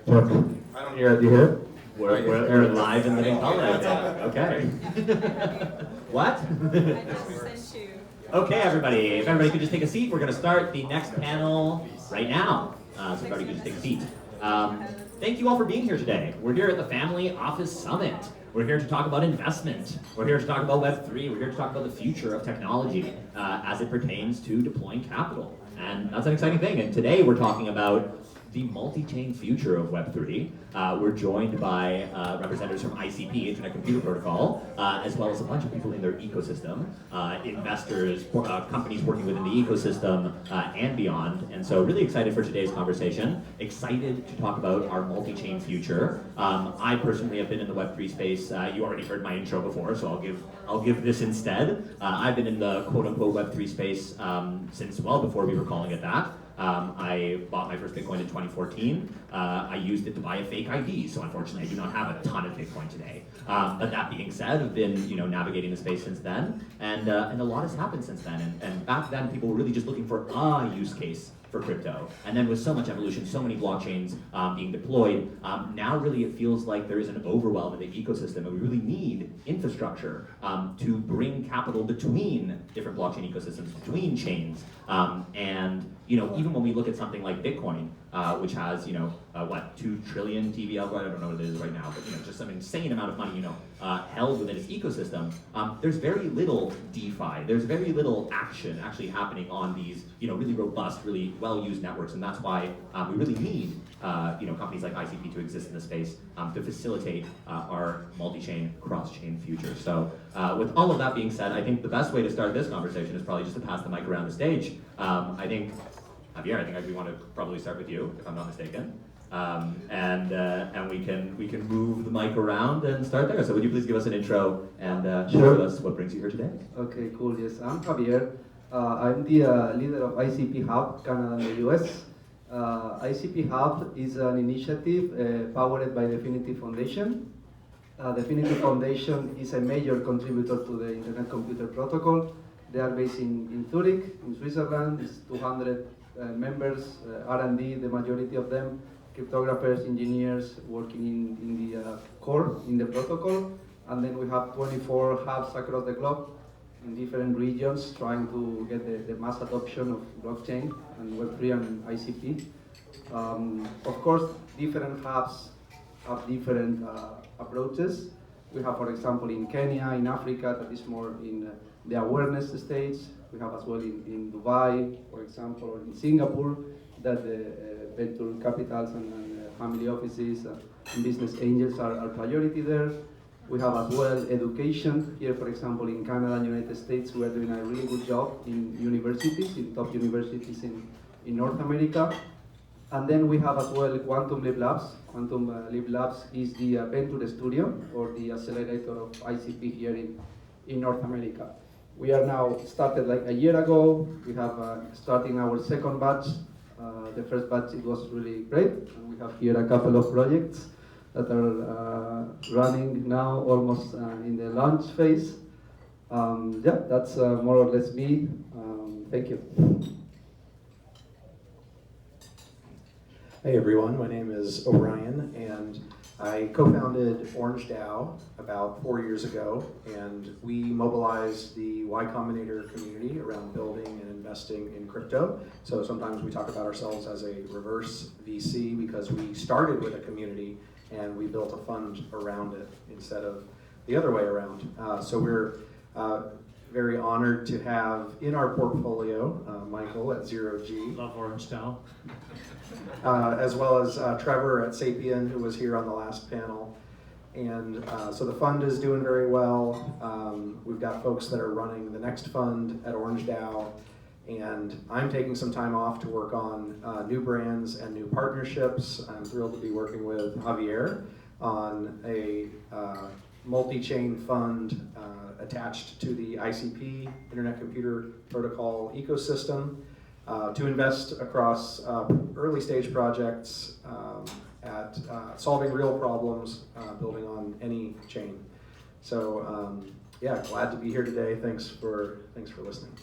Perfect. I don't hear it. Do you hear it? We're live in living color. Okay. What? I just sent you. Okay, everybody. If everybody could just take a seat, we're going to start the next panel right now. So if everybody could just take a seat. Thank you all for being here today. We're here at the Family Office Summit. We're here to talk about investment. We're here to talk about Web3. We're here to talk about the future of technology as it pertains to deploying capital. And that's an exciting thing. And today we're talking about the multi-chain future of Web3. We're joined by representatives from ICP, Internet Computer Protocol, as well as a bunch of people in their ecosystem, investors, companies working within the ecosystem, and beyond. And so really excited for today's conversation. Excited to talk about our multi-chain future. I personally have been in the Web3 space. You already heard my intro before, so I'll give this instead. I've been in the quote-unquote Web3 space since well before we were calling it that. I bought my first Bitcoin in 2014. I used it to buy a fake ID, so unfortunately I do not have a ton of Bitcoin today. But that being said, I've been navigating the space since then, and a lot has happened since then. And back then, people were really just looking for a use case for crypto. And then with so much evolution, so many blockchains being deployed, now really it feels like there is an overwhelm in the ecosystem, and we really need infrastructure to bring capital between different blockchain ecosystems, between chains. And even when we look at something like Bitcoin, which has 2 trillion TVL, I don't know what it is right now, but just some insane amount of money held within its ecosystem. There's very little DeFi. There's very little action actually happening on these really robust, really well-used networks, and that's why we really need companies like ICP to exist in the space to facilitate our multi-chain, cross-chain future. So with all of that being said, I think the best way to start this conversation is probably just to pass the mic around the stage. I think, Javier, I think we want to probably start with you, if I'm not mistaken. And we can move the mic around and start there. So would you please give us an intro and share with us what brings you here today? Okay, cool. Yes, I'm Javier. I'm the leader of ICP Hub, Canada and the US. ICP Hub is an initiative powered by Definity Foundation. Definity Foundation is a major contributor to the Internet Computer Protocol. They are based in Zurich, in Switzerland. It's 200 members, R&D, the majority of them, cryptographers, engineers working in the core, in the protocol. And then we have 24 hubs across the globe in different regions trying to get the mass adoption of blockchain and Web3 and ICP. Of course, different hubs have different approaches. We have, for example, in Kenya, in Africa, that is more in the awareness stage. We have as well in Dubai, for example, or in Singapore, that the venture capitals and family offices and business angels are priority there. We have as well education. Here, for example, in Canada and United States, we are doing a really good job in universities, in top universities in North America. And then we have as well Quantum Leap Labs. Quantum Leap Labs is the venture studio or the accelerator of ICP here in North America. We are now started like a year ago. We have starting our second batch. The first batch, it was really great. And we have here a couple of projects that are running now almost in the launch phase. Yeah, that's more or less me. Thank you. Hey everyone, my name is Orion, and I co-founded OrangeDAO about 4 years ago, and we mobilized the Y Combinator community around building and investing in crypto. So sometimes we talk about ourselves as a reverse VC because we started with a community and we built a fund around it instead of the other way around. So we're very honored to have in our portfolio Michael at Zero G. Love OrangeDAO. As well as Trevor at Sapien, who was here on the last panel. And so the fund is doing very well. We've got folks that are running the next fund at OrangeDAO. And I'm taking some time off to work on new brands and new partnerships. I'm thrilled to be working with Javier on a multi-chain fund attached to the ICP, Internet Computer Protocol ecosystem, to invest across early stage projects at solving real problems, building on any chain. So yeah, glad to be here today. Thanks for listening.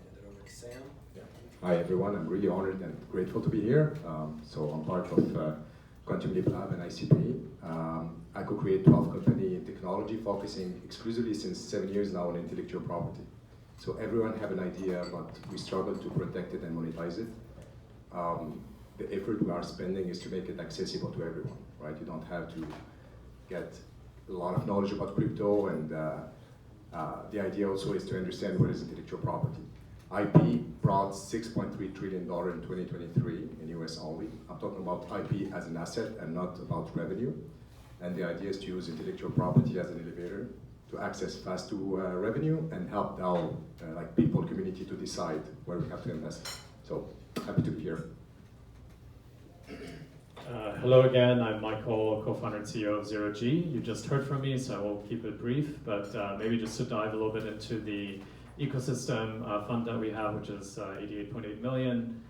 Hand it over to Sam. Yeah. Hi everyone, I'm really honored and grateful to be here. So I'm part of Quantum Leap Lab and ICP. I co-create 12 company in technology focusing exclusively since 7 years now on intellectual property. So everyone have an idea, but we struggle to protect it and monetize it. The effort we are spending is to make it accessible to everyone, right? You don't have to get a lot of knowledge about crypto, and the idea also is to understand what is intellectual property. IP brought $6.3 trillion in 2023 in US only. I'm talking about IP as an asset and not about revenue. And the idea is to use intellectual property as an elevator to access fast to revenue and help now like people, community to decide where we have to invest. So happy to be here. Hello again, I'm Michael, co-founder and CEO of Zero G. You just heard from me, so I will keep it brief, but maybe just to dive a little bit into the ecosystem fund that we have, which is 88.8 million.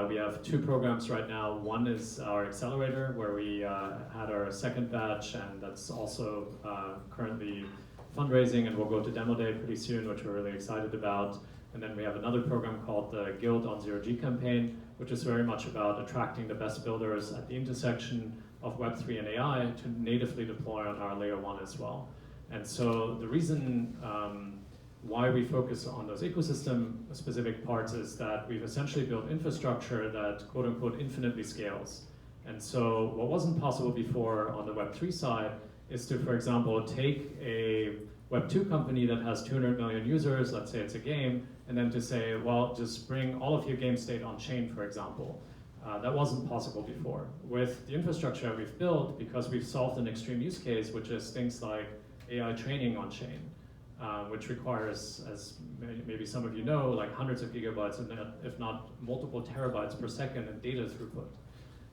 We have 2 programs right now. One is our accelerator, where we had our second batch, and that's also currently fundraising, and we'll go to demo day pretty soon, which we're really excited about. And then we have another program called the Guild on Zero G campaign, which is very much about attracting the best builders at the intersection of Web3 and AI to natively deploy on our layer 1 as well. And so the reason why we focus on those ecosystem specific parts is that we've essentially built infrastructure that quote unquote infinitely scales. And so what wasn't possible before on the Web3 side is to, for example, take a Web2 company that has 200 million users, let's say it's a game, and then to say, well, just bring all of your game state on chain, for example. That wasn't possible before. With the infrastructure we've built, because we've solved an extreme use case, which is things like AI training on chain, which requires, as maybe some of you know, like hundreds of gigabytes, if not multiple terabytes per second in data throughput.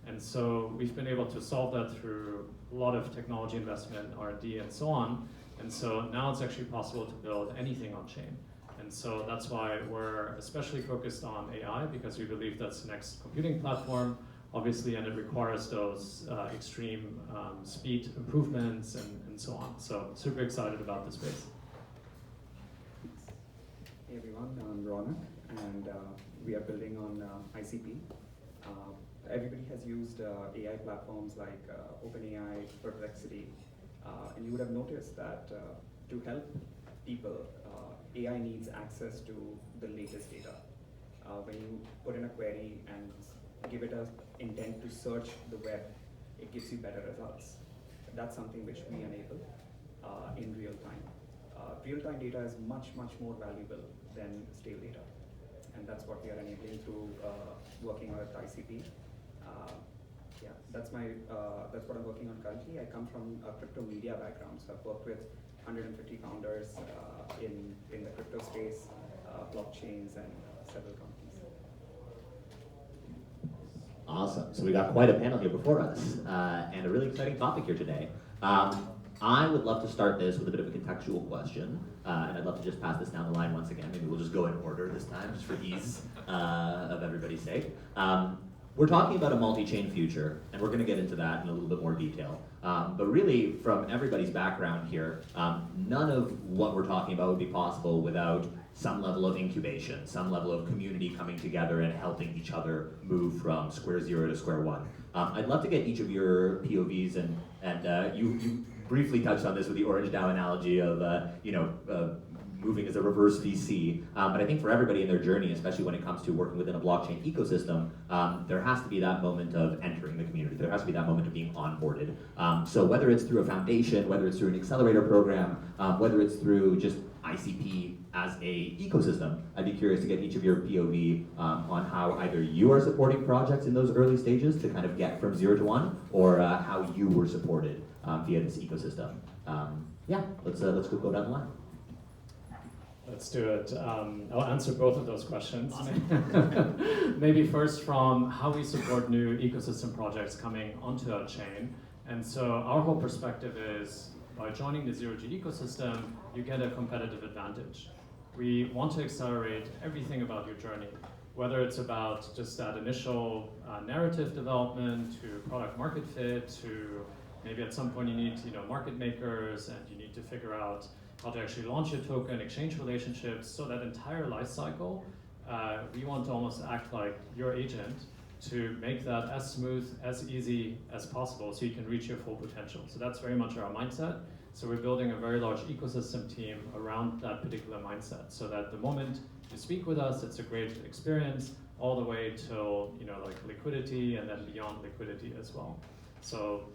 And so we've been able to solve that through a lot of technology investment, R&D, and so on. And so now it's actually possible to build anything on chain. And so that's why we're especially focused on AI, because we believe that's the next computing platform, obviously, and it requires those extreme speed improvements and so on. So super excited about this space. Hey everyone, I'm Ronak, and we are building on ICP. Everybody has used AI platforms like OpenAI, Perplexity, and you would have noticed that to help people, AI needs access to the latest data. When you put in a query and give it an intent to search the web, it gives you better results. That's something which we enable in real time. Real-time data is much, much more valuable than stale data. And that's what we are enabling through working with ICP. Yeah, that's what I'm working on currently. I come from a crypto media background, so I've worked with 150 founders in the crypto space, blockchains, and several companies. Awesome. So we got quite a panel here before us, and a really exciting topic here today. I would love to start this with a bit of a contextual question, and I'd love to just pass this down the line once again. Maybe we'll just go in order this time, just for ease of everybody's sake. We're talking about a multi-chain future, and we're going to get into that in a little bit more detail. But really, from everybody's background here, none of what we're talking about would be possible without some level of incubation, some level of community coming together and helping each other move from square zero to square one. I'd love to get each of your POVs, and you briefly touched on this with the orange DAO analogy of moving as a reverse VC, but I think for everybody in their journey, especially when it comes to working within a blockchain ecosystem, there has to be that moment of entering the community. There has to be that moment of being onboarded. So whether it's through a foundation, whether it's through an accelerator program, whether it's through just ICP as a ecosystem, I'd be curious to get each of your POV on how either you are supporting projects in those early stages to kind of get from 0 to 1, or how you were supported via this ecosystem. Yeah, let's go down the line. Let's do it. I'll answer both of those questions. Maybe first from how we support new ecosystem projects coming onto our chain. And so our whole perspective is, by joining the Zero-G ecosystem, you get a competitive advantage. We want to accelerate everything about your journey, whether it's about just that initial narrative development, to product market fit, to maybe at some point you need market makers, and you need to figure out how to actually launch your token, exchange relationships. So that entire life cycle we want to almost act like your agent to make that as smooth, as easy as possible so you can reach your full potential. So that's very much our mindset. So we're building a very large ecosystem team around that particular mindset so that the moment you speak with us, it's a great experience all the way till, like liquidity and then beyond liquidity as well. So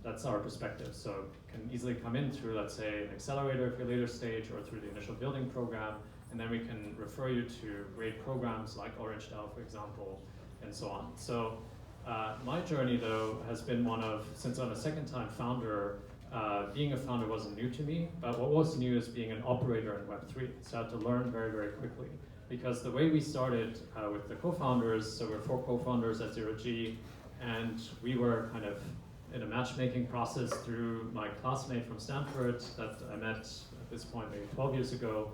that's our perspective. So you can easily come in through, let's say, an accelerator if you're later stage or through the initial building program, and then we can refer you to great programs like Orange DAO, for example, and so on. So my journey, though, has been one of, since I'm a second-time founder, being a founder wasn't new to me, but what was new is being an operator in Web3. So I had to learn very, very quickly. Because the way we started with the co-founders, so we're 4 co-founders at 0G, and we were kind of in a matchmaking process through my classmate from Stanford that I met at this point maybe 12 years ago.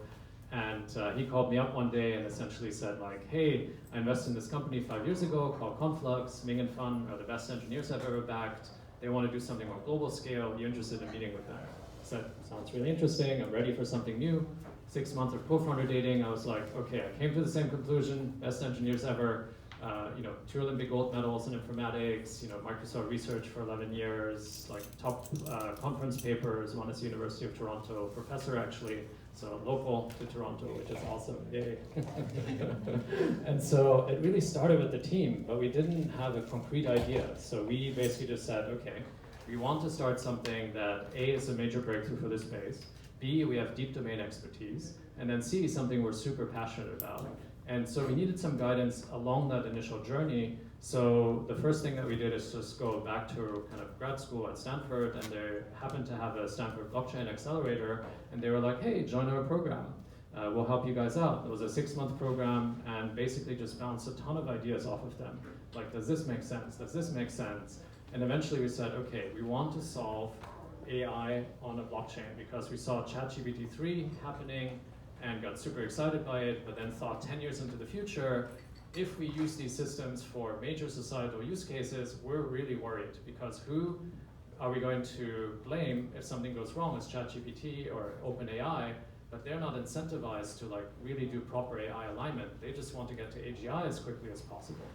And he called me up one day and essentially said like, hey, I invested in this company 5 years ago called Conflux. Ming and Fun are the best engineers I've ever backed. They want to do something on global scale. Are you interested in meeting with them? I said, sounds really interesting. I'm ready for something new. 6 months of co-founder dating, I was like, okay, I came to the same conclusion, best engineers ever, 2 Olympic gold medals in informatics, Microsoft research for 11 years, like top conference papers, one is University of Toronto, professor actually, so local to Toronto, which is awesome, yay. And so it really started with the team, but we didn't have a concrete idea. So we basically just said, okay, we want to start something that A, is a major breakthrough for this space, B, we have deep domain expertise, and then C, something we're super passionate about. And so we needed some guidance along that initial journey. So the first thing that we did is just go back to kind of grad school at Stanford, and they happened to have a Stanford blockchain accelerator, and they were like, hey, join our program. We'll help you guys out. It was a 6-month program, and basically just bounced a ton of ideas off of them. Like, does this make sense? Does this make sense? And eventually we said, okay, we want to solve AI on a blockchain because we saw ChatGPT 3 happening and got super excited by it, but then thought 10 years into the future, if we use these systems for major societal use cases, we're really worried because who are we going to blame if something goes wrong? It's ChatGPT or OpenAI, but they're not incentivized to like really do proper AI alignment. They just want to get to AGI as quickly as possible.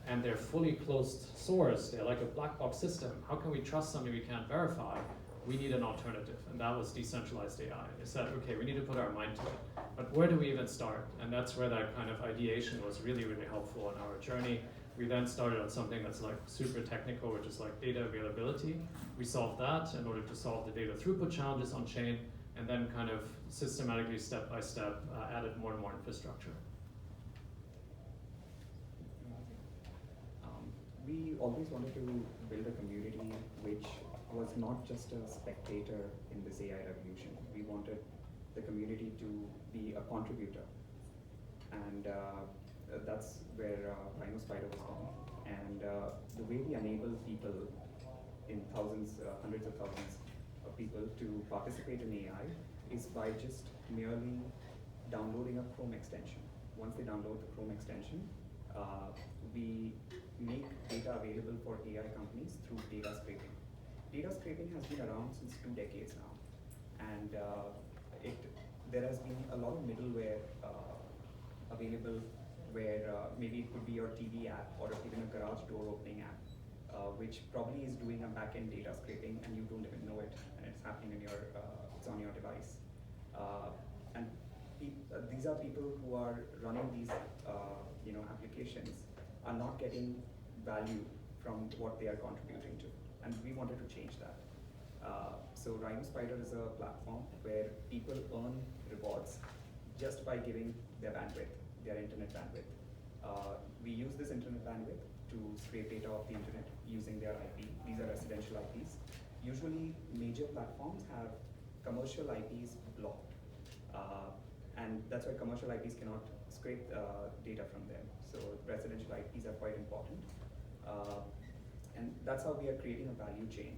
And they're fully closed source. They're like a black box system. How can we trust something we can't verify? We need an alternative, and that was decentralized AI. They said, okay, we need to put our mind to it, but where do we even start? And that's where that kind of ideation was really, really helpful in our journey. We then started on something that's like super technical, which is like data availability. We solved that in order to solve the data throughput challenges on chain, and then kind of systematically, step by step, added more and more infrastructure. We always wanted to build a community which was not just a spectator in this AI revolution. We wanted the community to be a contributor. And that's where Rhino Spider was born. And the way we enable people in thousands, hundreds of thousands of people to participate in AI is by just merely downloading a Chrome extension. Once they download the Chrome extension, we make data available for AI companies through data scraping. Data scraping has been around since 2 decades now, and there has been a lot of middleware available where maybe it could be your TV app or even a garage door opening app, which probably is doing a back-end data scraping and you don't even know it, and it's happening in your, it's on your device. And these are people who are running these applications are not getting value from what they are contributing to. And we wanted to change that. So Rhino Spider is a platform where people earn rewards just by giving their bandwidth, their internet bandwidth. We use this internet bandwidth to scrape data off the internet using their IP. These are residential IPs. Usually major platforms have commercial IPs blocked. And that's why commercial IPs cannot scrape data from them. So residential IPs are quite important. And that's how we are creating a value chain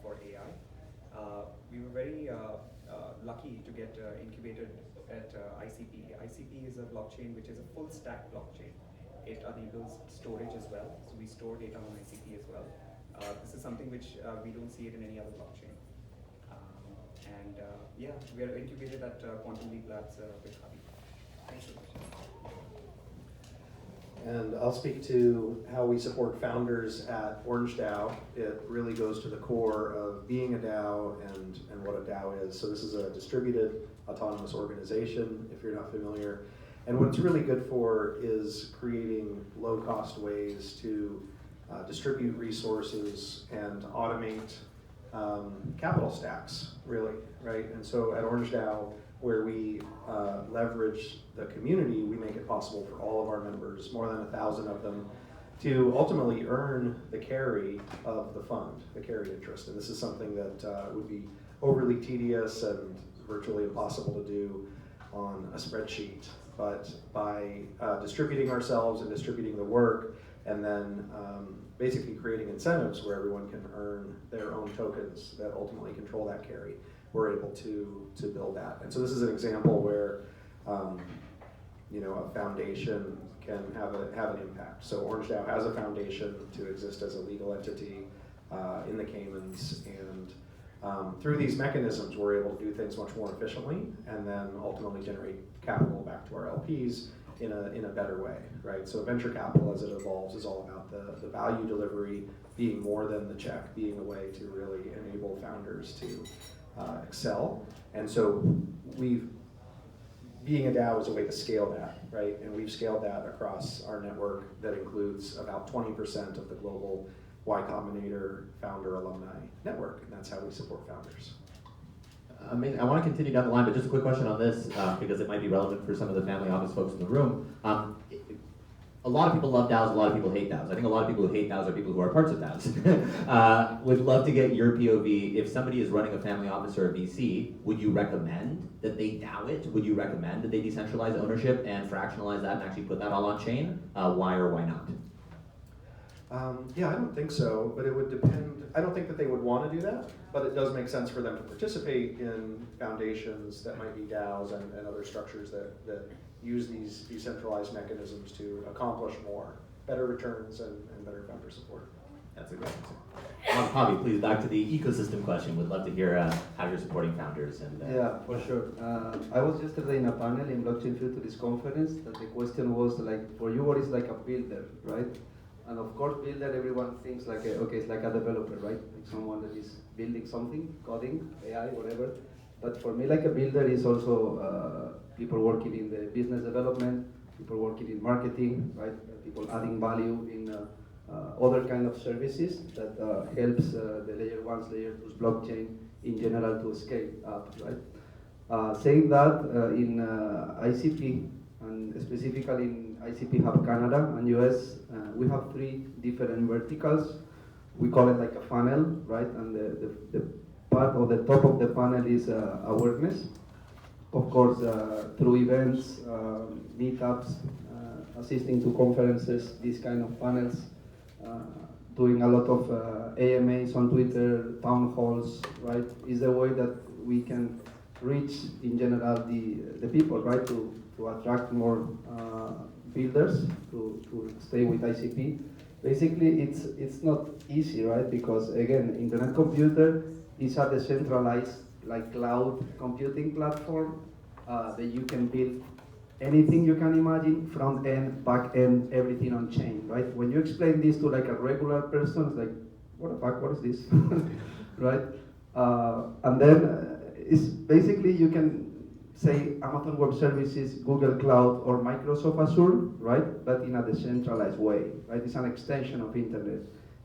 for AI. We were very lucky to get incubated at ICP. ICP is a blockchain which is a full stack blockchain. It enables storage as well, so we store data on ICP as well. This is something which we don't see it in any other blockchain. Yeah, we are incubated at Quantum Leap Labs with Javi. Thanks so much. And I'll speak to how we support founders at Orange DAO. It really goes to the core of being a DAO and what a DAO is. So this is a distributed autonomous organization, if you're not familiar. And what it's really good for is creating low-cost ways to distribute resources and automate capital stacks, really, right? And so at Orange DAO, where we leverage the community, we make it possible for all of our members, more than 1,000 of them, to ultimately earn the carry of the fund, the carry interest. And this is something that would be overly tedious and virtually impossible to do on a spreadsheet. But by distributing ourselves and distributing the work, and then basically creating incentives where everyone can earn their own tokens that ultimately control that carry, we're able to build that. And so this is an example where a foundation can have an impact. So Orange DAO has a foundation to exist as a legal entity in the Caymans, and through these mechanisms, we're able to do things much more efficiently, and then ultimately generate capital back to our LPs in a better way, right? So venture capital, as it evolves, is all about the value delivery being more than the check, being a way to really enable founders to excel. And so being a DAO is a way to scale that, right? And we've scaled that across our network that includes about 20% of the global Y Combinator founder alumni network, and that's how we support founders. Amazing. I want to continue down the line, but just a quick question on this, because it might be relevant for some of the family office folks in the room. A lot of people love DAOs, a lot of people hate DAOs. I think a lot of people who hate DAOs are people who are parts of DAOs. Would love to get your POV. If somebody is running a family office or a VC, would you recommend that they DAO it? Would you recommend that they decentralize ownership and fractionalize that and actually put that all on chain? Why or why not? Yeah, I don't think so, but it would depend. I don't think that they would want to do that, but it does make sense for them to participate in foundations that might be DAOs and other structures that use these decentralized mechanisms to accomplish more, better returns and better founder support. That's a great answer. Javi, please, back to the ecosystem question. Would love to hear how you're supporting founders. Yeah, for sure. I was yesterday in a panel in Blockchain Futures conference that the question was like, for you, what is like a builder, right? And of course, builder, everyone thinks like, it's like a developer, right? Like someone that is building something, coding, AI, whatever. But for me, like a builder is also people working in the business development, people working in marketing, right? People adding value in other kind of services that helps the layer 1s, layer 2s blockchain in general to scale up, right? Saying that, in ICP, and specifically in ICP Hub Canada and US, we have 3 different verticals. We call it like a funnel, right? And the part of the top of the funnel is awareness. Of course, through events, meetups, assisting to conferences, these kind of funnels, doing a lot of AMAs on Twitter, town halls, right? Is the way that we can reach, in general, the people, right? To attract more builders to stay with ICP. Basically, it's not easy, right? Because again, Internet Computer is a decentralized, like cloud computing platform that you can build anything you can imagine, front end, back end, everything on chain, right? When you explain this to like a regular person, it's like, what the fuck, what is this, right? And then it's basically you can say Amazon Web Services, Google Cloud, or Microsoft Azure, right? But in a decentralized way, right? It's an extension of internet.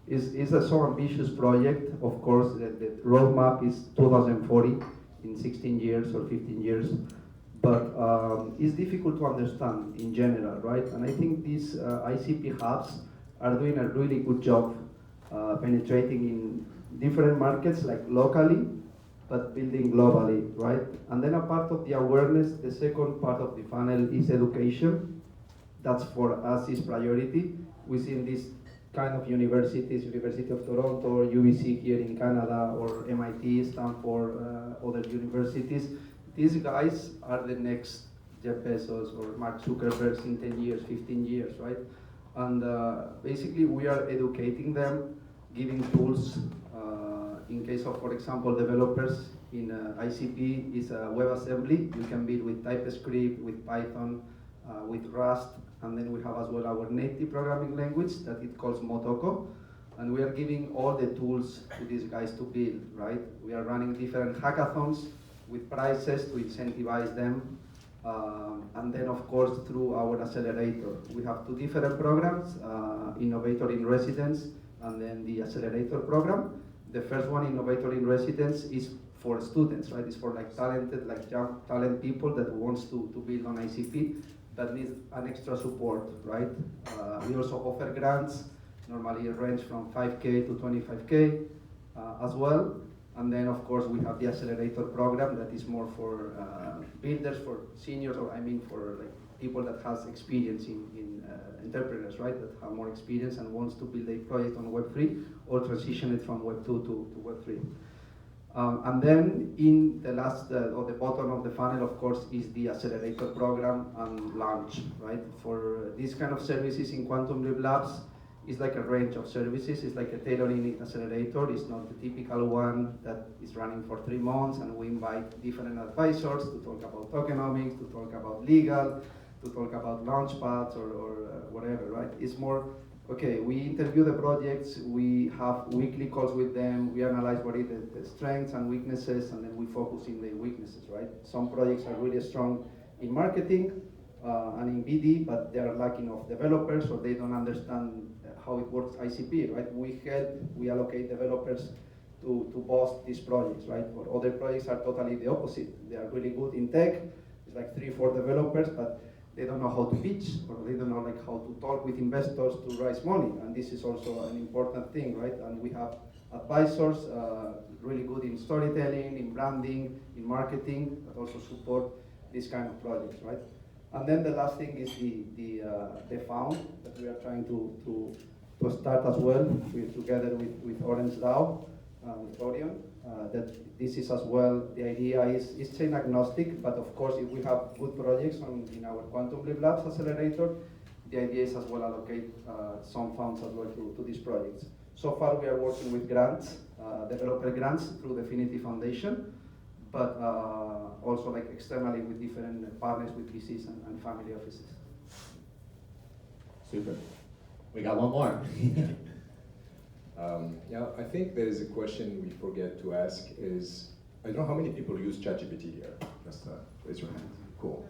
It's a so ambitious project. Of course, the roadmap is 2040, in 16 years or 15 years. But it's difficult to understand in general, right? And I think these ICP hubs are doing a really good job penetrating in different markets, like locally, but building globally, right? And then a part of the awareness, the second part of the funnel is education. That's for us is priority. We see in these kind of universities, University of Toronto, UBC here in Canada, or MIT, Stanford, other universities. These guys are the next Jeff Bezos or Mark Zuckerberg in 10 years, 15 years, right? And basically we are educating them, giving tools. In case of, for example, developers in ICP is WebAssembly. You can build with TypeScript, with Python, with Rust, and then we have as well our native programming language that it calls Motoko. And we are giving all the tools to these guys to build, right? We are running different hackathons with prizes to incentivize them. And then, of course, through our accelerator. We have two different programs, Innovator in Residence and then the Accelerator program. The first one, Innovator in Residence, is for students, right? It's for like talented, like young talent people that wants to build on ICP that needs an extra support, right? We also offer grants, normally range from 5K to 25K as well. And then, of course, we have the Accelerator program that is more for builders, for seniors, or I mean for like people that has experience in entrepreneurs, right? That have more experience and wants to build a project on Web3 or transition it from Web2 to Web3. And then in the last, or the bottom of the funnel, of course, is the Accelerator program and launch, right? For these kind of services in Quantum Leap Labs, it's like a range of services. It's like a tailoring accelerator. It's not the typical one that is running for 3 months and we invite different advisors to talk about tokenomics, to talk about legal, to talk about launchpads or whatever, right? It's more, okay, we interview the projects, we have weekly calls with them, we analyze what is the strengths and weaknesses, and then we focus in the weaknesses, right? Some projects are really strong in marketing and in BD, but they are lacking of developers or they don't understand how it works ICP, right? We help, we allocate developers to boost these projects, right? Or other projects are totally the opposite. They are really good in tech, it's like 3-4 developers, but they don't know how to pitch, or they don't know like how to talk with investors to raise money, and this is also an important thing, right? And we have advisors really good in storytelling, in branding, in marketing, that also support these kind of projects, right? And then the last thing is the fund that we are trying to start as well, together with Orange DAO, with Orion. That this is as well, the idea is chain agnostic, but of course if we have good projects in our Quantum Leap Labs accelerator, the idea is as well allocate some funds as well to these projects. So far we are working with grants, developer grants through the Affinity Foundation, but also like externally with different partners with VCs and family offices. Super. We got one more. Yeah, I think there is a question we forget to ask is, I don't know how many people use ChatGPT here. Just raise your hand. Cool.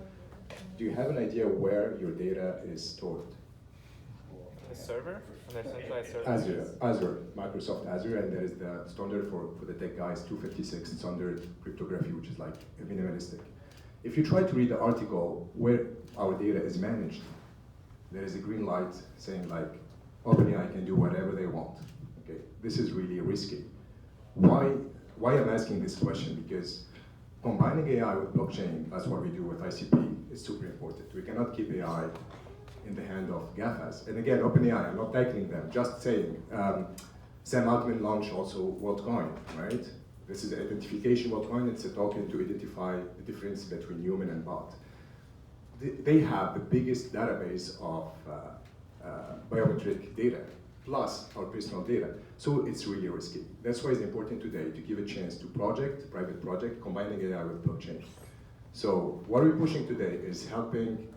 Do you have an idea where your data is stored? A server? On their centralized server? Azure, Microsoft Azure, and there is the standard for the tech guys, 256 standard cryptography, which is like minimalistic. If you try to read the article where our data is managed, there is a green light saying like, OpenAI can do whatever they want. Okay, this is really risky. Why I'm asking this question? Because combining AI with blockchain, that's what we do with ICP, is super important. We cannot keep AI in the hand of GAFAs. And again, OpenAI, I'm not tackling them, just saying, Sam Altman launched also WorldCoin, right? This is an identification WorldCoin, it's a token to identify the difference between human and bot. They have the biggest database of biometric data, plus our personal data. So it's really risky. That's why it's important today to give a chance to private project, combining AI with blockchain. So what we're pushing today is helping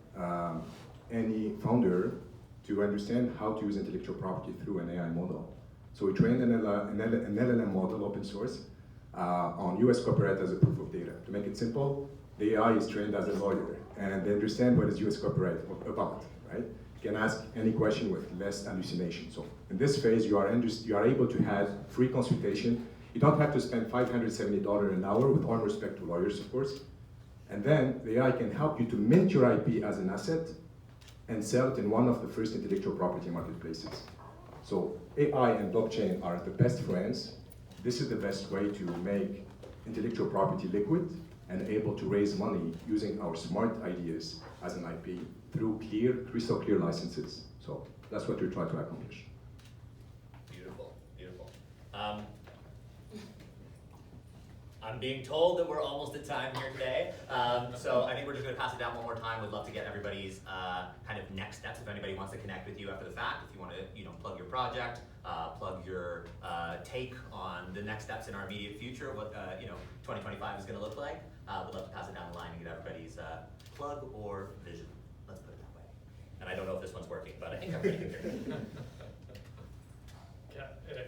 any founder to understand how to use intellectual property through an AI model. So we trained an LLM model, open source, on US copyright as a proof of data. To make it simple, the AI is trained as a lawyer, and they understand what is US copyright about, right? You can ask any question with less hallucination. So in this phase, you are able to have free consultation. You don't have to spend $570 an hour, with all respect to lawyers, of course. And then the AI can help you to mint your IP as an asset and sell it in one of the first intellectual property marketplaces. So AI and blockchain are the best friends. This is the best way to make intellectual property liquid and able to raise money using our smart ideas as an IP through crystal clear licenses. So that's what we're trying to accomplish. Beautiful, beautiful. I'm being told that we're almost at time here today, so I think we're just going to pass it down one more time. We'd love to get everybody's kind of next steps. If anybody wants to connect with you after the fact, if you want to, plug your project, plug your take on the next steps in our immediate future, what 2025 is going to look like. We'd love to pass it down the line and get everybody's plug or vision. Let's put it. And I don't know if this one's working, but I think I'm getting there.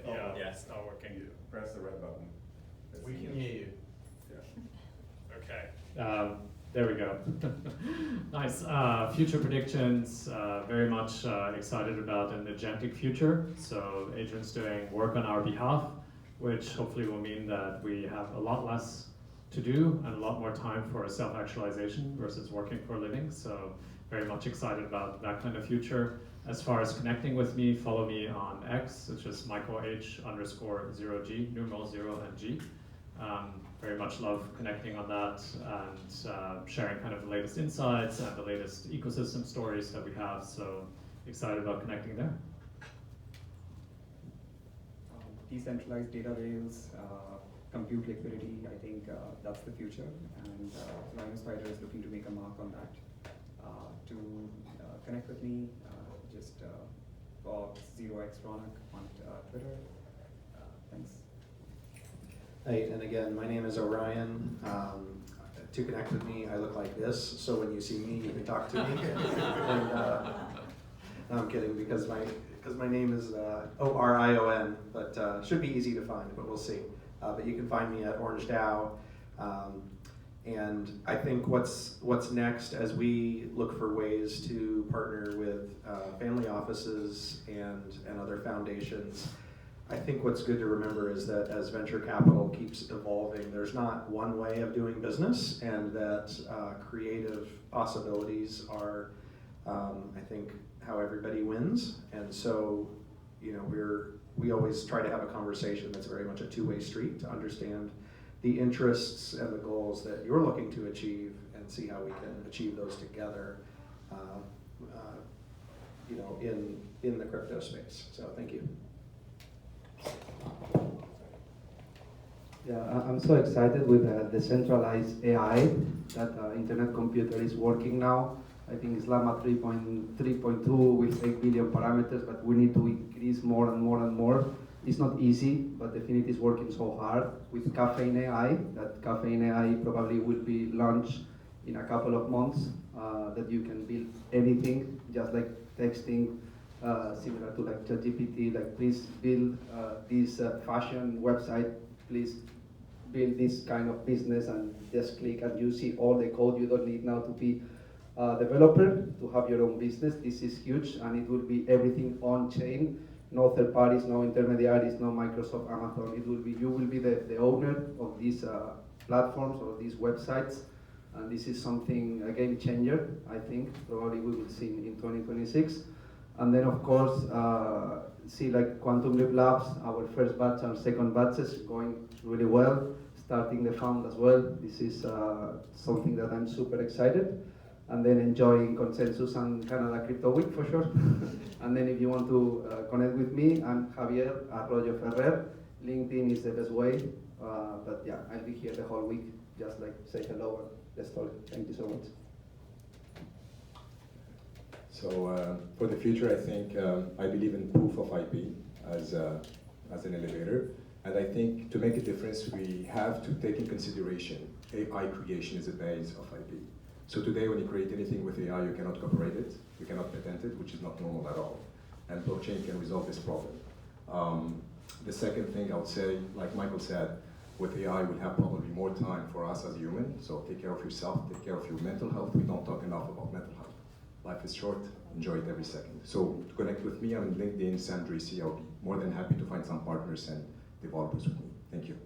Yeah, it's not working. You press the red button. We can hear you. Okay. There we go. Nice. Future predictions. Very much excited about an agentic future. So agents doing work on our behalf, which hopefully will mean that we have a lot less to do and a lot more time for self-actualization versus working for a living. So very much excited about that kind of future. As far as connecting with me, follow me on X. It's just michaelh_0g, numeral 0 and G. Very much love connecting on that and sharing kind of the latest insights and the latest ecosystem stories that we have. So excited about connecting there. Decentralized data rails, compute liquidity, I think that's the future. And Rhino Spider is looking to make a mark on that. To connect with me, just for 0x Ronak on Twitter. Thanks. Hey, and again, my name is Orion. To connect with me, I look like this, so when you see me, you can talk to me. And, no, I'm kidding, because my name is Orion, but should be easy to find, but we'll see. But you can find me at Orange DAO. And I think what's next as we look for ways to partner with family offices and other foundations, I think what's good to remember is that as venture capital keeps evolving, there's not one way of doing business, and that creative possibilities are, I think, how everybody wins. And so, you know, we always try to have a conversation that's very much a two-way street to understand the interests and the goals that you're looking to achieve, and see how we can achieve those together, you know, in the crypto space. So thank you. Yeah, I'm so excited with the decentralized AI that Internet Computer is working now. I think it's Llama 3.2 with 8 billion parameters, but we need to increase more and more and more. It's not easy, but Definity is working so hard with Caffeine AI. That Caffeine AI probably will be launched in a couple of months, that you can build anything, just like texting, similar to like ChatGPT, like please build this fashion website, please build this kind of business, and just click and you see all the code. You don't need now to be a developer to have your own business. This is huge, and it will be everything on chain. No third parties, no intermediaries, no Microsoft, Amazon. It will be, you will be the owner of these platforms or these websites. And this is something, a game changer, I think. Probably we will see in 2026. And then of course, see like Quantum Leap Labs, our first batch and second batches going really well, starting the fund as well. This is something that I'm super excited. And then enjoying Consensus and Canada Crypto Week for sure. And then if you want to connect with me, I'm Javier Arroyo Ferrer. LinkedIn is the best way. But yeah, I'll be here the whole week. Just like say hello and let's talk. Thank you so much. So for the future, I think I believe in proof of IP as an elevator. And I think to make a difference, we have to take in consideration AI creation is a base of IP. So today, when you create anything with AI, you cannot copyright it, you cannot patent it, which is not normal at all. And blockchain can resolve this problem. The second thing I would say, like Michael said, with AI, we'll have probably more time for us as a human. So take care of yourself, take care of your mental health. We don't talk enough about mental health. Life is short, enjoy it every second. So to connect with me, I'm on LinkedIn, Sandrisi. I'll be more than happy to find some partners and developers with me. Thank you.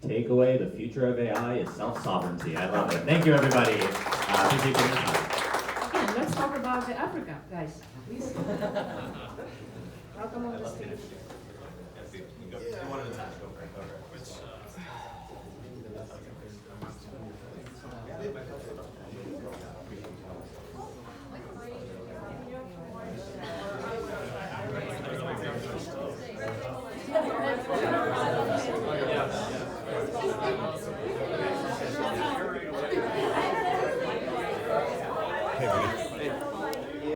Takeaway, the future of AI is self-sovereignty. I love it. Thank you, everybody. Appreciate your time. Again, let's talk about Africa, guys. Please. Welcome on the stage. You wanted to touch over.